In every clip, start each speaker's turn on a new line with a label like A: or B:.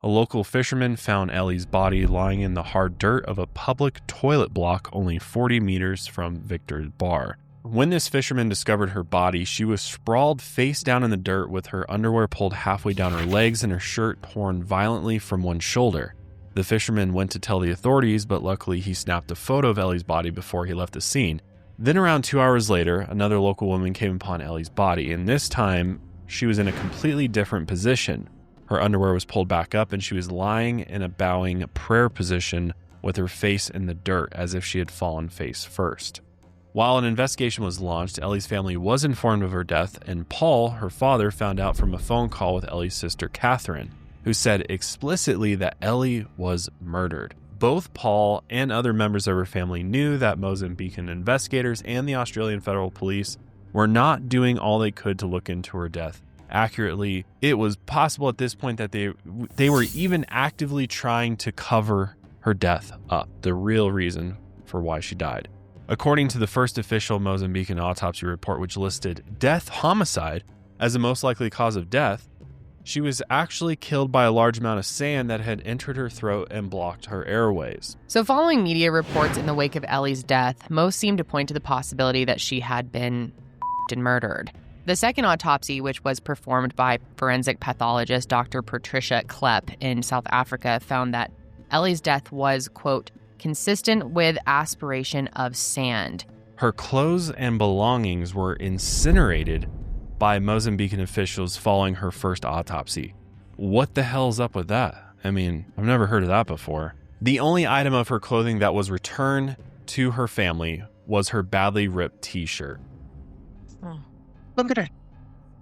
A: A local fisherman found Ellie's body lying in the hard dirt of a public toilet block only 40 meters from Victor's bar. When this fisherman discovered her body, she was sprawled face down in the dirt with her underwear pulled halfway down her legs and her shirt torn violently from one shoulder. The fisherman went to tell the authorities, but luckily he snapped a photo of Ellie's body before he left the scene. Then around 2 hours later, another local woman came upon Ellie's body, and this time she was in a completely different position. Her underwear was pulled back up and she was lying in a bowing prayer position with her face in the dirt as if she had fallen face first. While an investigation was launched, Ellie's family was informed of her death, and Paul, her father, found out from a phone call with Ellie's sister Catherine, who said explicitly that Ellie was murdered. Both Paul and other members of her family knew that Mozambican investigators and the Australian Federal Police were not doing all they could to look into her death accurately. It was possible at this point that they were even actively trying to cover her death up, the real reason for why she died. According to the first official Mozambican autopsy report, which listed death homicide as the most likely cause of death, she was actually killed by a large amount of sand that had entered her throat and blocked her airways.
B: So following media reports in the wake of Ellie's death, most seem to point to the possibility that she had been and murdered. The second autopsy, which was performed by forensic pathologist Dr. Patricia Klepp in South Africa, found that Ellie's death was, quote, consistent with aspiration of sand.
A: Her clothes and belongings were incinerated by Mozambican officials following her first autopsy. What the hell's up with that? I mean, I've never heard of that before. The only item of her clothing that was returned to her family was her badly ripped t-shirt.
C: Look at it.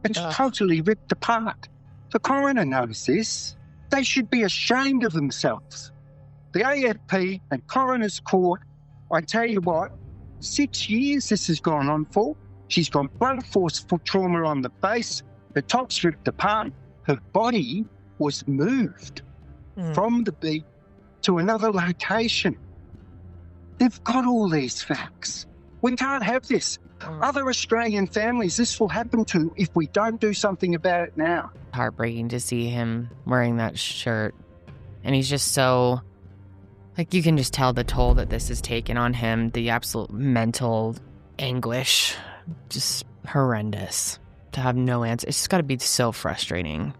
C: It's totally ripped apart. The coroner knows this. They should be ashamed of themselves. The AFP and Coroner's Court, I tell you what, 6 years this has gone on for. She's got blunt force trauma on the face, the top's ripped apart, her body was moved from the beach to another location. They've got all these facts. We can't have this. Other Australian families, this will happen to if we don't do something about it now.
B: Heartbreaking to see him wearing that shirt. And he's just so... like, you can just tell the toll that this has taken on him, the absolute mental anguish. Just horrendous. To have no answer. It's just got to be so frustrating.